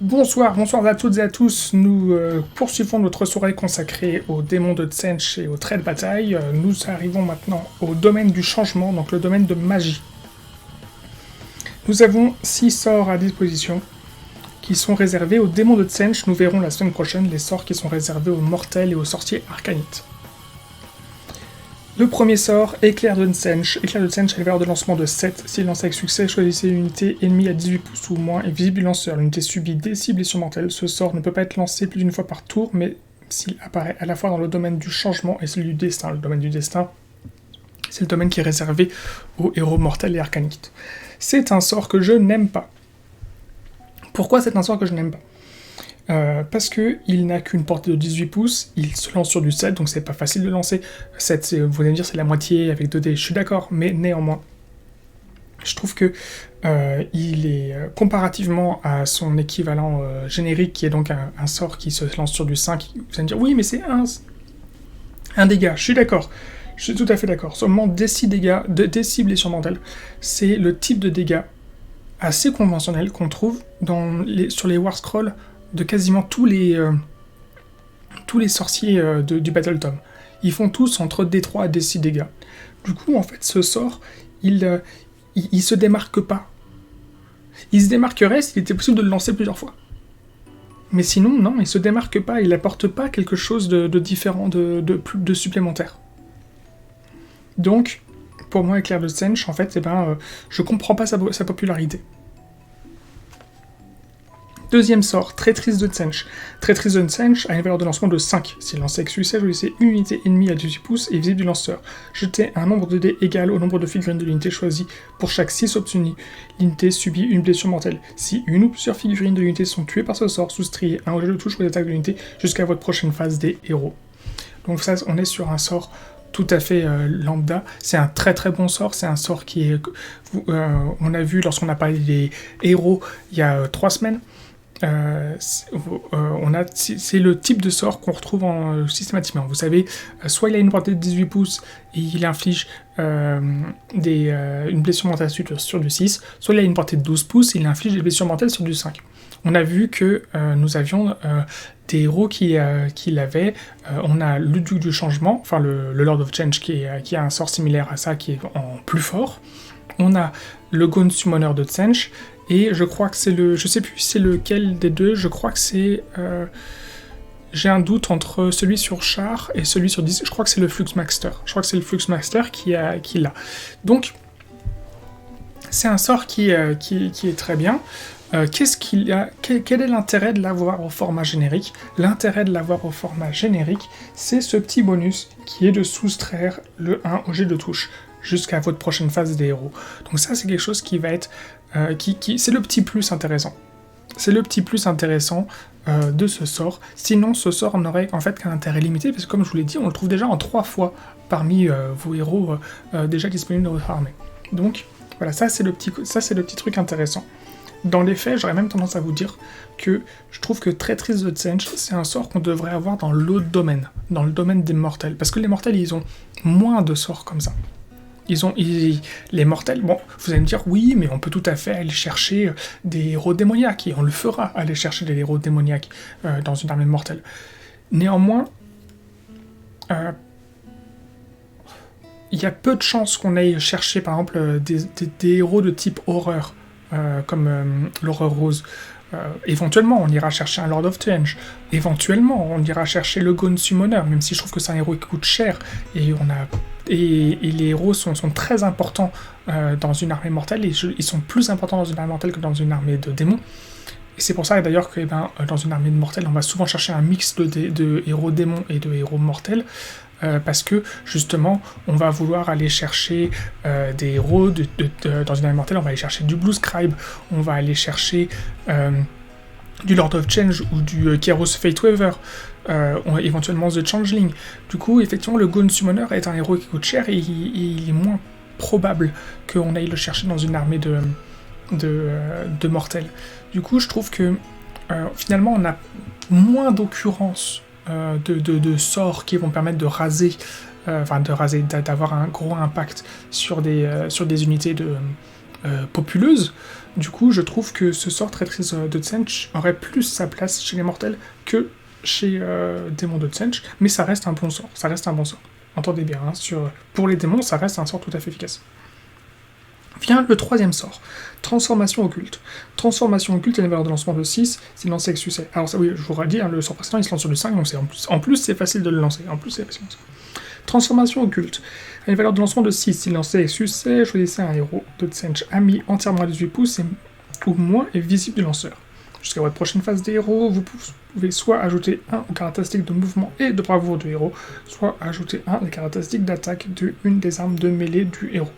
Bonsoir, bonsoir à toutes et à tous. Nous poursuivons notre soirée consacrée aux démons de Tsench et aux traits de bataille. Nous arrivons maintenant au domaine du changement, donc le domaine de magie. Nous avons 6 sorts à disposition qui sont réservés aux démons de Tsench. Nous verrons la semaine prochaine les sorts qui sont réservés aux mortels et aux sorciers arcanites. Le premier sort, Éclair de Tsench. Éclair de Tsench a une valeur de lancement de 7. S'il lance avec succès, choisissez une unité ennemie à 18 pouces ou moins et visible du lanceur. L'unité subit des cibles sur mortelles. Ce sort ne peut pas être lancé plus d'une fois par tour, mais s'il apparaît à la fois dans le domaine du changement et celui du destin. Le domaine du destin, c'est le domaine qui est réservé aux héros mortels et arcanites. C'est un sort que je n'aime pas. Pourquoi c'est un sort que je n'aime pas ? Parce qu'il n'a qu'une portée de 18 pouces, il se lance sur du 7, donc c'est pas facile de lancer. 7, vous allez me dire, c'est la moitié avec 2 dés, je suis d'accord, mais néanmoins, je trouve que il est, comparativement à son équivalent générique, qui est donc un sort qui se lance sur du 5, vous allez me dire, oui, mais c'est un dégât, je suis d'accord. Je suis tout à fait d'accord. Seulement des 6 dégâts, des cibles sur mortelles, c'est le type de dégâts assez conventionnel qu'on trouve sur les War Scrolls de quasiment tous les sorciers du Battle Tome. Ils font tous entre D3 et D6 dégâts. Du coup, en fait, ce sort, il se démarque pas. Il se démarquerait s'il était possible de le lancer plusieurs fois. Mais sinon, non, il se démarque pas, il apporte pas quelque chose de différent, de supplémentaire. Donc, pour moi, Éclair de Tsench, en fait, je comprends pas sa popularité. Deuxième sort, Traîtrise de Tsench. Traîtrise de Tsench a une valeur de lancement de 5. S'il lance avec succès, choisissez une unité ennemie à 18 pouces et visible du lanceur. Jetez un nombre de dés égal au nombre de figurines de l'unité choisie. Pour chaque 6 obtenus, l'unité subit une blessure mortelle. Si une ou plusieurs figurines de l'unité sont tuées par ce sort, soustrayez un objet de touche aux attaques de l'unité jusqu'à votre prochaine phase des héros. Donc ça, on est sur un sort tout à fait lambda. C'est un très très bon sort. C'est un sort qui est... on a vu lorsqu'on a parlé des héros il y a 3 semaines. C'est le type de sort qu'on retrouve systématiquement. Vous savez, soit il a une portée de 18 pouces et il inflige une blessure mortelle sur du 6, soit il a une portée de 12 pouces et il inflige des blessures mortelles sur du 5. On a vu que nous avions des héros qui l'avaient. On a le Duc du Changement, enfin le Lord of Change qui a un sort similaire à ça, qui est en plus fort. On a le Gaunt Summoner de Tsench, et je crois que c'est je sais plus c'est lequel des deux, je crois que c'est... j'ai un doute entre celui sur Char et celui sur 10, je crois que c'est le Fluxmaster. Je crois que c'est le Fluxmaster qui l'a. Donc, c'est un sort qui est très bien. Qu'est-ce qu'il a, quel est l'intérêt de l'avoir au format générique ? L'intérêt de l'avoir au format générique, c'est ce petit bonus qui est de soustraire le 1 au jet de touche jusqu'à votre prochaine phase des héros. Donc ça, c'est quelque chose qui va être... c'est le petit plus intéressant. C'est le petit plus intéressant de ce sort. Sinon, ce sort n'aurait en fait qu'un intérêt limité, parce que comme je vous l'ai dit, on le trouve déjà en 3 fois parmi vos héros déjà disponibles dans votre armée. Donc, voilà, ça c'est le petit truc intéressant. Dans les faits, j'aurais même tendance à vous dire que je trouve que Traîtrise de Tsench, c'est un sort qu'on devrait avoir dans l'autre domaine, dans le domaine des mortels. Parce que les mortels, ils ont moins de sorts comme ça. Les mortels, bon, vous allez me dire, oui, mais on peut tout à fait aller chercher des héros démoniaques, et on le fera, aller chercher des héros démoniaques dans une armée mortelle. Néanmoins, il y a peu de chances qu'on aille chercher, par exemple, des héros de type horreur, comme l'horreur rose. Éventuellement, on ira chercher un Lord of Change. Éventuellement, on ira chercher le Gaunt Summoner, même si je trouve que c'est un héros qui coûte cher, et les héros sont très importants dans une armée mortelle, et ils sont plus importants dans une armée mortelle que dans une armée de démons. Et c'est pour ça d'ailleurs que dans une armée de mortels, on va souvent chercher un mix de héros démons et de héros mortels, parce que justement, on va vouloir aller chercher des héros dans une armée mortelle, on va aller chercher du Blue Scribe, on va aller chercher du Lord of Change ou du Kairos Fateweaver, éventuellement The Changeling. Du coup, effectivement, le Gaunt Summoner est un héros qui coûte cher, et il est moins probable qu'on aille le chercher dans une armée de mortels. Du coup, je trouve que finalement, on a moins d'occurrences de sorts qui vont permettre de raser, d'avoir un gros impact sur des unités populeuse. Du coup, je trouve que ce sort Traîtrise de Tsench aurait plus sa place chez les mortels que chez Démon de Tsench, mais ça reste un bon sort. Ça reste un bon sort. Entendez bien, hein, pour les démons, ça reste un sort tout à fait efficace. Vient le troisième sort, Transformation Occulte. Transformation Occulte a une valeur de lancement de 6, c'est lancé avec succès. Alors ça, oui, je vous aurais dit, hein, le sort précédent, il se lance sur du 5, donc en plus c'est facile de le lancer. Transformation Occulte a une valeur de lancement de 6, c'est lancé avec succès, choisissez un héros de Tsench ami entièrement à 18 pouces ou moins est visible du lanceur. Jusqu'à votre prochaine phase des héros, vous pouvez soit ajouter 1 aux caractéristiques de mouvement et de bravoure du héros, soit ajouter 1 aux caractéristiques d'attaque d'une des armes de mêlée du héros.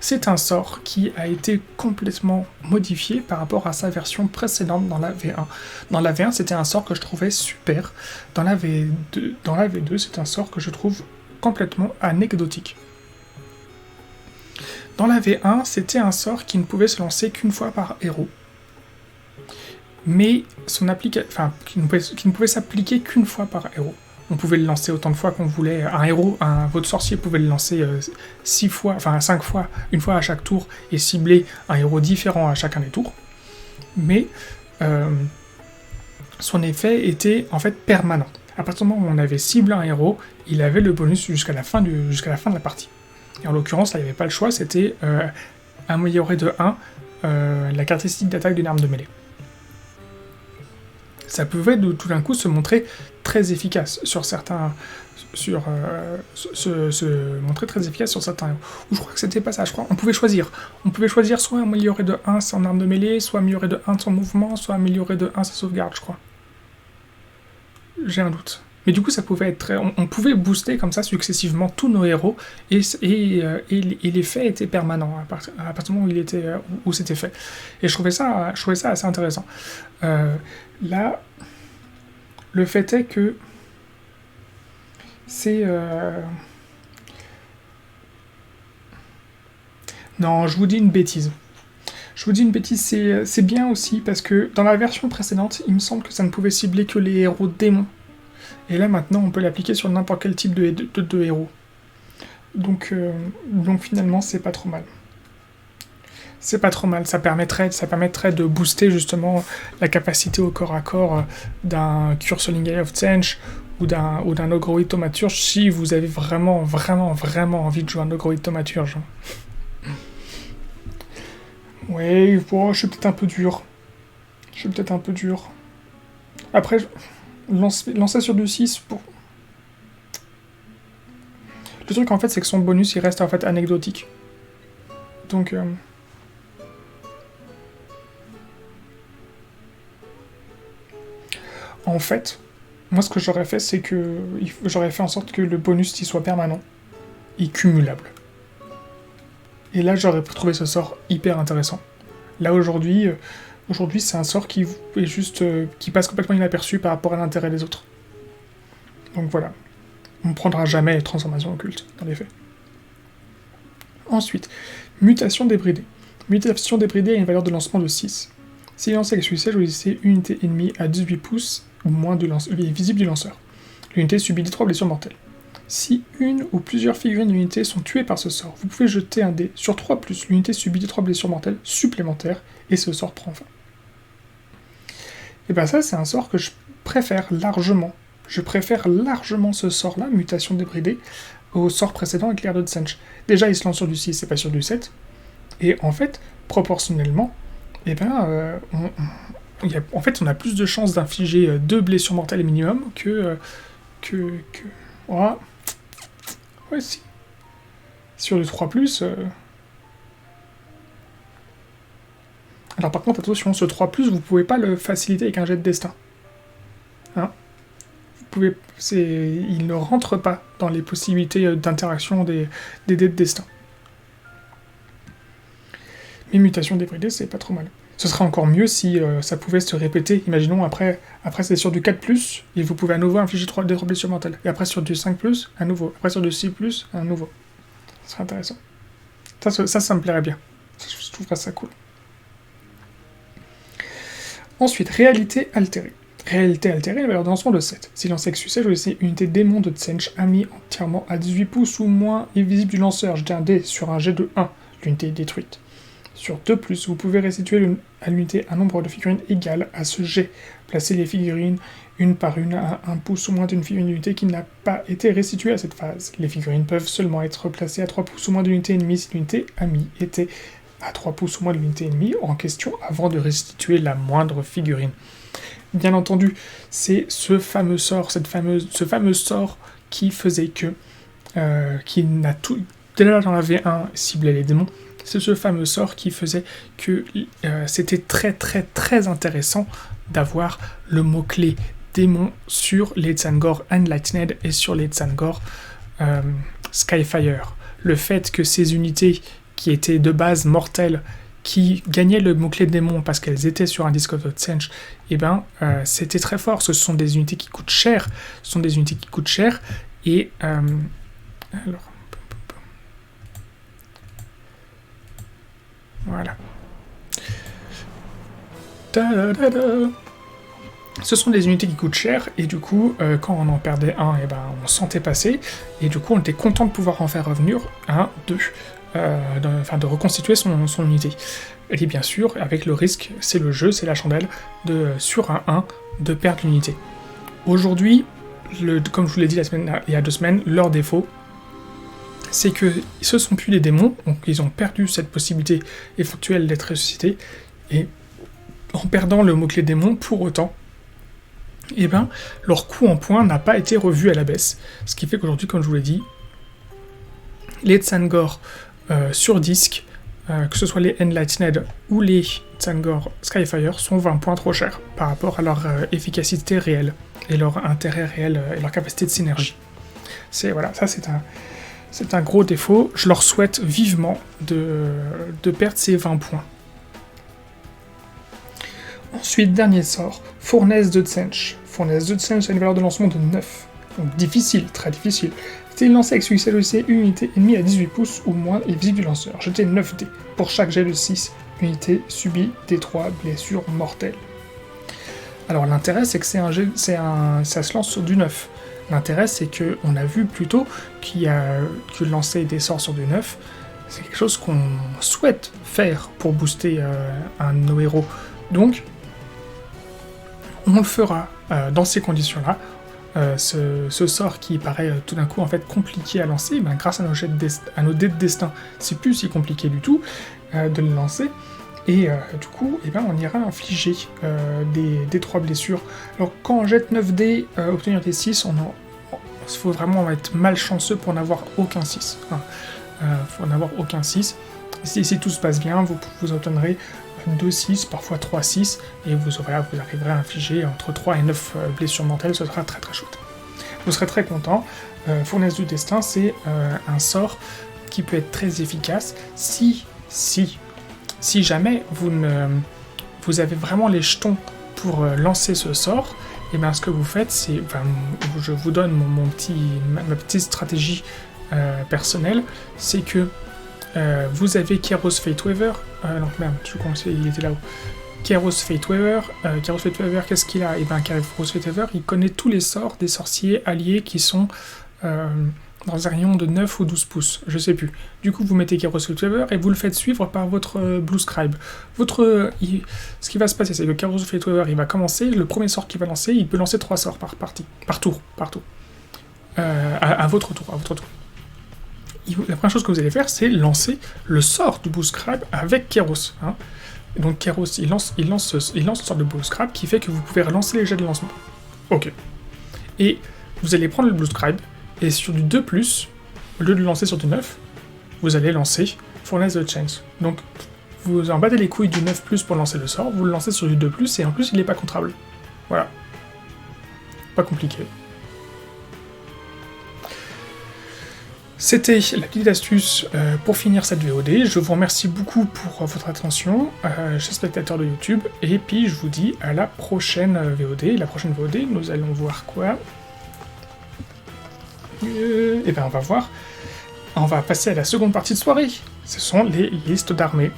C'est un sort qui a été complètement modifié par rapport à sa version précédente dans la V1. Dans la V1, c'était un sort que je trouvais super. Dans la V2, c'est un sort que je trouve complètement anecdotique. Dans la V1, c'était un sort qui ne pouvait se lancer qu'une fois par héros. Mais qui ne pouvait s'appliquer qu'une fois par héros. On pouvait le lancer autant de fois qu'on voulait. Votre sorcier pouvait le lancer 5 fois, une fois à chaque tour, et cibler un héros différent à chacun des tours. Mais son effet était en fait permanent. À partir du moment où on avait ciblé un héros, il avait le bonus jusqu'à la fin de la partie. Et en l'occurrence, là, il n'y avait pas le choix, c'était améliorer de 1 la caractéristique d'attaque d'une arme de mêlée. Ça pouvait tout d'un coup se montrer très efficace sur certains... se montrer très efficace sur certains héros. Ou je crois que c'était pas ça, je crois. On pouvait choisir soit améliorer de 1 son arme de mêlée, soit améliorer de 1 son mouvement, soit améliorer de 1 sa sauvegarde, je crois. J'ai un doute. Mais du coup, ça pouvait être on pouvait booster comme ça successivement tous nos héros, et l'effet était permanent à partir du moment où c'était fait. Et je trouvais ça assez intéressant. Là, le fait est que c'est... Non, je vous dis une bêtise. C'est bien aussi, parce que dans la version précédente, il me semble que ça ne pouvait cibler que les héros démons. Et là, maintenant, on peut l'appliquer sur n'importe quel type de héros. Donc finalement, c'est pas trop mal. C'est pas trop mal, ça permettrait de booster justement la capacité au corps à corps d'un Cursoling Eye of Tsench ou d'un Ogroid Thaumaturge si vous avez vraiment envie de jouer un Ogroid Thaumaturge. Ouais, bon, je suis peut-être un peu dur. Après, lancer sur du 6 pour... Le truc en fait, c'est que son bonus il reste en fait anecdotique. Donc... En fait, moi ce que j'aurais fait, c'est que j'aurais fait en sorte que le bonus il soit permanent et cumulable. Et là, j'aurais trouvé ce sort hyper intéressant. Là, aujourd'hui, c'est un sort qui est juste... qui passe complètement inaperçu par rapport à l'intérêt des autres. Donc voilà. On ne prendra jamais transformation occulte, dans les faits. Ensuite, mutation débridée. Mutation débridée a une valeur de lancement de 6. Si lancé avec succès, choisissez une unité ennemie à 18 pouces ou moins visible du lanceur. L'unité subit D3 blessures mortelles. Si une ou plusieurs figurines de l'unité sont tuées par ce sort, vous pouvez jeter un dé sur 3+, l'unité subit D3 blessures mortelles supplémentaires, et ce sort prend fin. Et ben ça, c'est un sort que je préfère largement. Je préfère largement ce sort-là, mutation débridée, au sort précédent, éclair de Tsench. Déjà, il se lance sur du 6 et pas sur du 7. Et en fait, proportionnellement, eh ben, on a plus de chances d'infliger 2 blessures mortelles minimum que voilà. Ouais, si. Sur le 3+... Alors par contre, attention, ce 3+, vous pouvez pas le faciliter avec un jet de destin. Hein, vous pouvez... Il ne rentre pas dans les possibilités d'interaction des dés de destin. Mais mutation débridée, c'est pas trop mal. Ce serait encore mieux si ça pouvait se répéter. Imaginons, après c'est sur du 4+, et vous pouvez à nouveau infliger 3 blessures mortelles. Et après sur du 5+, à nouveau. Après sur du 6+, à nouveau. Ce serait intéressant. Ça me plairait bien. Je trouverais ça cool. Ensuite, réalité altérée. Réalité altérée, la valeur de lancement de 7. Si lancé avec succès, choisissez une unité démon de Tsench ami entièrement à 18 pouces ou moins et visible du lanceur. Jetez un dé sur un jet de 1. L'unité est détruite. Sur 2+, vous pouvez restituer à l'unité un nombre de figurines égal à ce jet. Placez les figurines une par une à 1 pouce ou moins d'une figurine d'unité qui n'a pas été restituée à cette phase. Les figurines peuvent seulement être placées à 3 pouces ou moins de l'unité ennemie si l'unité amie était à 3 pouces ou moins de l'unité ennemie en question avant de restituer la moindre figurine. Bien entendu, c'est ce fameux sort, ce fameux sort qui faisait que, qui n'a tout, déjà dans la V1 ciblait les démons, c'est ce fameux sort qui faisait que c'était très très très intéressant d'avoir le mot-clé démon sur les Tzaangor Enlightened et sur les Tzaangor Skyfire. Le fait que ces unités qui étaient de base mortelles, qui gagnaient le mot-clé démon parce qu'elles étaient sur un disque of Tzench, eh ben, c'était très fort. Ce sont des unités qui coûtent cher. Et alors, voilà. Ce sont des unités qui coûtent cher, et du coup, quand on en perdait un, et ben, on sentait passer, et du coup, on était content de pouvoir en faire revenir un, deux, de reconstituer son unité. Et bien sûr, avec le risque, c'est le jeu, c'est la chandelle, sur un 1, de perdre l'unité. Aujourd'hui, comme je vous l'ai dit il y a 2 semaines, leur défaut, c'est que ce ne sont plus des démons, donc ils ont perdu cette possibilité éventuelle d'être ressuscités, et en perdant le mot-clé démon, pour autant, eh ben, leur coût en points n'a pas été revu à la baisse. Ce qui fait qu'aujourd'hui, comme je vous l'ai dit, les Tzaangor sur disque, que ce soit les Enlightened ou les Tzaangor Skyfire, sont 20 points trop chers par rapport à leur efficacité réelle, et leur intérêt réel, et leur capacité de synergie. Voilà, ça c'est un gros défaut. Je leur souhaite vivement de perdre ces 20 points. Ensuite, dernier sort, Fournaise de Tzench. Fournaise de Tzench a une valeur de lancement de 9. Donc difficile, très difficile. C'est lancé avec succès une unité ennemie à 18 pouces ou moins et visible du lanceur. Jetez 9 dés. Pour chaque jet de 6, unité subit D3 blessures mortelles. Alors l'intérêt, c'est que ça se lance sur du 9. L'intérêt, c'est qu'on a vu plus tôt que lancer des sorts sur du 9, c'est quelque chose qu'on souhaite faire pour booster un de nos héros. Donc, on le fera dans ces conditions-là. Ce sort qui paraît tout d'un coup en fait compliqué à lancer, ben, grâce à nos dés de destin, c'est plus si compliqué du tout de le lancer. Et du coup, eh ben, on ira infliger des 3 blessures. Alors quand on jette 9 dés, obtenir des 6, il faut vraiment être malchanceux pour n'avoir aucun 6. Faut n'avoir aucun 6. Si tout se passe bien, vous obtiendrez 2-6, parfois 3-6, et vous arriverez à infliger entre 3 et 9 blessures mortelles, ce sera très très chouette. Vous serez très content. Fournaise du destin, c'est un sort qui peut être très efficace si jamais vous avez vraiment les jetons pour lancer ce sort. Et bien ce que vous faites, c'est, je vous donne ma petite stratégie personnelle, c'est que vous avez Kairos Fateweaver, il était là-haut. Kairos Fateweaver, qu'est-ce qu'il a? Et bien Kairos Fateweaver, il connaît tous les sorts des sorciers alliés qui sont dans un rayon de 9 ou 12 pouces, je sais plus. Du coup, vous mettez Kairos Fateweaver et vous le faites suivre par votre Blue Scribe. Ce qui va se passer, c'est que Kairos Fateweaver, il va commencer, le premier sort qu'il va lancer, il peut lancer 3 sorts par tour. À votre tour. La première chose que vous allez faire, c'est lancer le sort du Blue Scribe avec Kairos. Hein. Donc Kairos, il lance le sort de Blue Scribe qui fait que vous pouvez relancer les jets de lancement. Ok. Et vous allez prendre le Blue Scribe, et sur du 2+, au lieu de le lancer sur du 9, vous allez lancer Fournaise de Tzench. Donc vous en battez les couilles du 9+, pour lancer le sort, vous le lancez sur du 2+, et en plus il n'est pas contrable. Voilà. Pas compliqué. C'était la petite astuce pour finir cette VOD. Je vous remercie beaucoup pour votre attention, chers spectateurs de YouTube, et puis je vous dis à la prochaine VOD. La prochaine VOD, nous allons voir quoi? Et bien on va voir. On va passer à la seconde partie de soirée. Ce sont les listes d'armées.